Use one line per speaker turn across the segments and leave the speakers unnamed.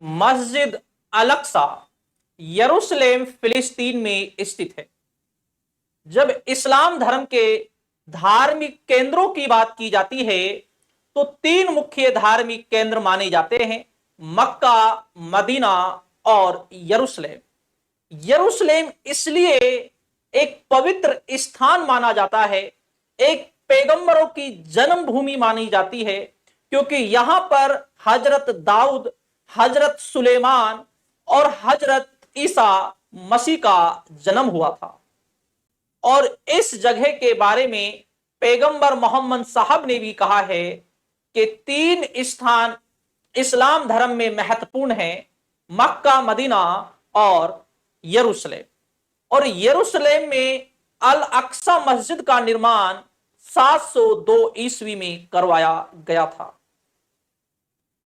मस्जिद अल-अक्सा यरूशलेम फिलिस्तीन में स्थित है। जब इस्लाम धर्म के धार्मिक केंद्रों की बात की जाती है तो तीन मुख्य धार्मिक केंद्र माने जाते हैं, मक्का, मदीना और यरूशलेम। यरूशलेम इसलिए एक पवित्र स्थान माना जाता है, एक पैगंबरों की जन्मभूमि मानी जाती है, क्योंकि यहां पर हजरत दाऊद, हजरत सुलेमान और हजरत ईसा मसीह का जन्म हुआ था। और इस जगह के बारे में पैगंबर मोहम्मद साहब ने भी कहा है कि तीन स्थान इस्लाम धर्म में महत्वपूर्ण हैं, मक्का, मदीना और यरूशलेम। और यरूशलेम में अल अक्सा मस्जिद का निर्माण 702 ईस्वी में करवाया गया था।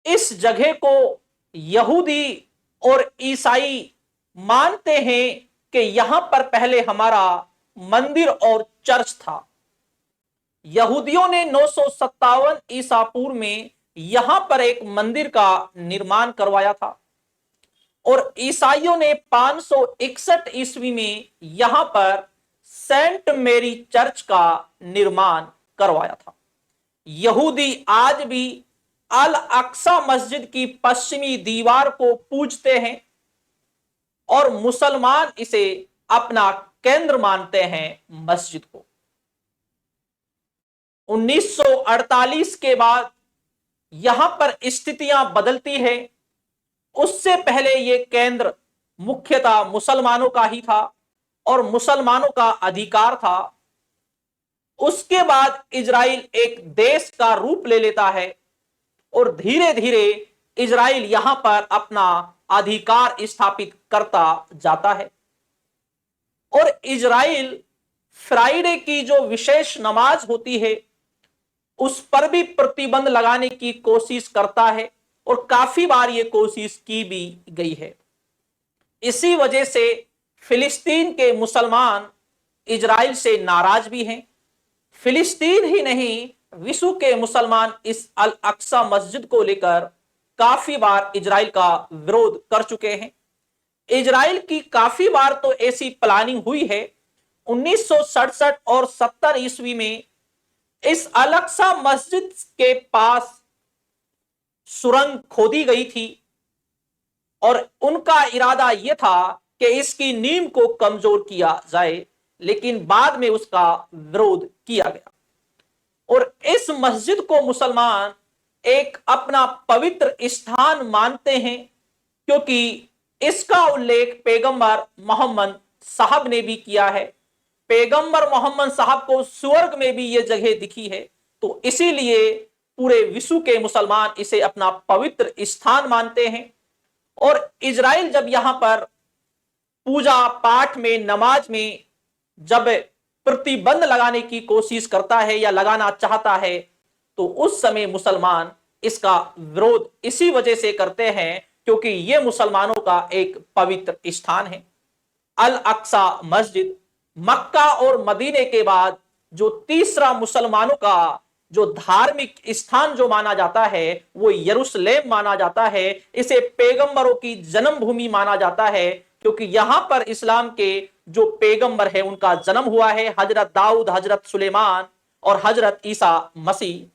इस जगह को यहूदी और ईसाई मानते हैं कि यहां पर पहले हमारा मंदिर और चर्च था। यहूदियों ने 957 ईसा पूर्व में यहां पर एक मंदिर का निर्माण करवाया था और ईसाइयों ने 561 ईस्वी में यहां पर सेंट मेरी चर्च का निर्माण करवाया था। यहूदी आज भी अल अक्सा मस्जिद की पश्चिमी दीवार को पूजते हैं और मुसलमान इसे अपना केंद्र मानते हैं मस्जिद को। 1948 के बाद यहां पर स्थितियां बदलती है। उससे पहले यह केंद्र मुख्यतः मुसलमानों का ही था और मुसलमानों का अधिकार था। उसके बाद इजराइल एक देश का रूप ले लेता है और धीरे धीरे इजराइल यहां पर अपना अधिकार स्थापित करता जाता है। और इजराइल फ्राइडे की जो विशेष नमाज होती है उस पर भी प्रतिबंध लगाने की कोशिश करता है और काफी बार यह कोशिश की भी गई है। इसी वजह से फिलिस्तीन के मुसलमान इजराइल से नाराज भी हैं। फिलिस्तीन ही नहीं, विश्व के मुसलमान इस अल अक्सा मस्जिद को लेकर काफी बार इजराइल का विरोध कर चुके हैं। इजराइल की काफी बार तो ऐसी प्लानिंग हुई है। 1967 और 70 ईस्वी में इस अल अक्सा मस्जिद के पास सुरंग खोदी गई थी और उनका इरादा यह था कि इसकी नींव को कमजोर किया जाए, लेकिन बाद में उसका विरोध किया गया। और इस मस्जिद को मुसलमान एक अपना पवित्र स्थान मानते हैं, क्योंकि इसका उल्लेख पैगंबर मोहम्मद साहब ने भी किया है। पैगंबर मोहम्मद साहब को स्वर्ग में भी यह जगह दिखी है, तो इसीलिए पूरे विश्व के मुसलमान इसे अपना पवित्र स्थान मानते हैं। और इजराइल जब यहां पर पूजा पाठ में, नमाज में जब प्रतिबंध लगाने की कोशिश करता है या लगाना चाहता है, तो उस समय मुसलमान इसका विरोध इसी वजह से करते हैं क्योंकि यह मुसलमानों का एक पवित्र स्थान है। अल अक्सा मस्जिद मक्का और मदीने के बाद जो तीसरा मुसलमानों का जो धार्मिक स्थान जो माना जाता है वो यरूशलेम माना जाता है। इसे पैगंबरों की जन्मभूमि माना जाता है, क्योंकि यहां पर इस्लाम के जो पैगंबर है उनका जन्म हुआ है, हजरत दाऊद, हजरत सुलेमान और हजरत ईसा मसीह।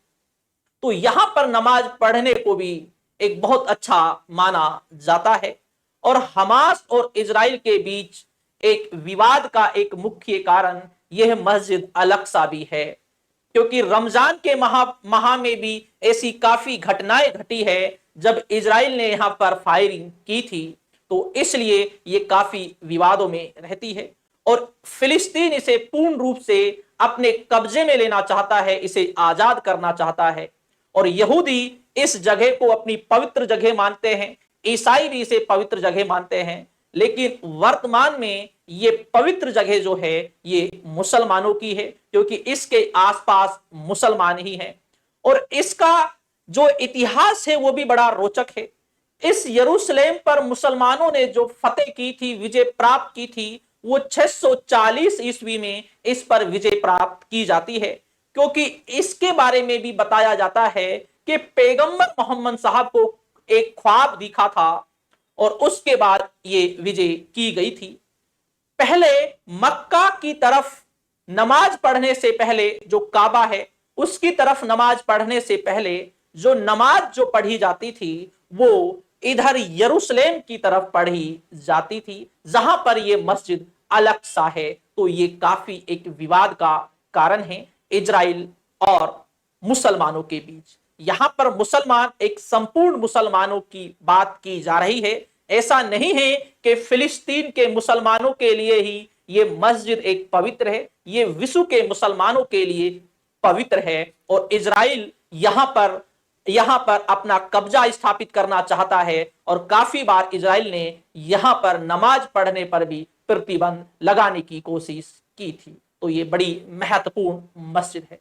तो यहां पर नमाज पढ़ने को भी एक बहुत अच्छा माना जाता है। और हमास और इजराइल के बीच एक विवाद का एक मुख्य कारण यह मस्जिद अल अक्सा भी है, क्योंकि रमजान के माह में भी ऐसी काफी घटनाएं घटी है जब इजराइल ने यहां पर फायरिंग की थी, तो इसलिए ये काफी विवादों में रहती है। और फिलिस्तीन इसे पूर्ण रूप से अपने कब्जे में लेना चाहता है, इसे आजाद करना चाहता है। और यहूदी इस जगह को अपनी पवित्र जगह मानते हैं, ईसाई भी इसे पवित्र जगह मानते हैं, लेकिन वर्तमान में ये पवित्र जगह जो है ये मुसलमानों की है, क्योंकि इसके आसपास मुसलमान ही हैं। और इसका जो इतिहास है वो भी बड़ा रोचक है। इस यरूशलेम पर मुसलमानों ने जो फतेह की थी, विजय प्राप्त की थी, वो 640 ईस्वी में इस पर विजय प्राप्त की जाती है, क्योंकि इसके बारे में भी बताया जाता है कि पैगंबर मोहम्मद साहब को एक ख्वाब दिखा था और उसके बाद ये विजय की गई थी। पहले मक्का की तरफ नमाज पढ़ने से पहले, जो काबा है उसकी तरफ नमाज पढ़ने से पहले जो नमाज जो पढ़ी जाती थी वो इधर यरूशलेम की तरफ पढ़ी जाती थी, जहां पर ये मस्जिद अल-अक्सा है। तो ये काफी एक विवाद का कारण है इजराइल और मुसलमानों के बीच। यहां पर मुसलमान, एक संपूर्ण मुसलमानों की बात की जा रही है। ऐसा नहीं है कि फिलिस्तीन के मुसलमानों के लिए ही ये मस्जिद एक पवित्र है, ये विश्व के मुसलमानों के लिए पवित्र है। और इजराइल यहां पर अपना कब्जा स्थापित करना चाहता है और काफी बार इजराइल ने यहां पर नमाज पढ़ने पर भी प्रतिबंध लगाने की कोशिश की थी। तो ये बड़ी महत्वपूर्ण मस्जिद है।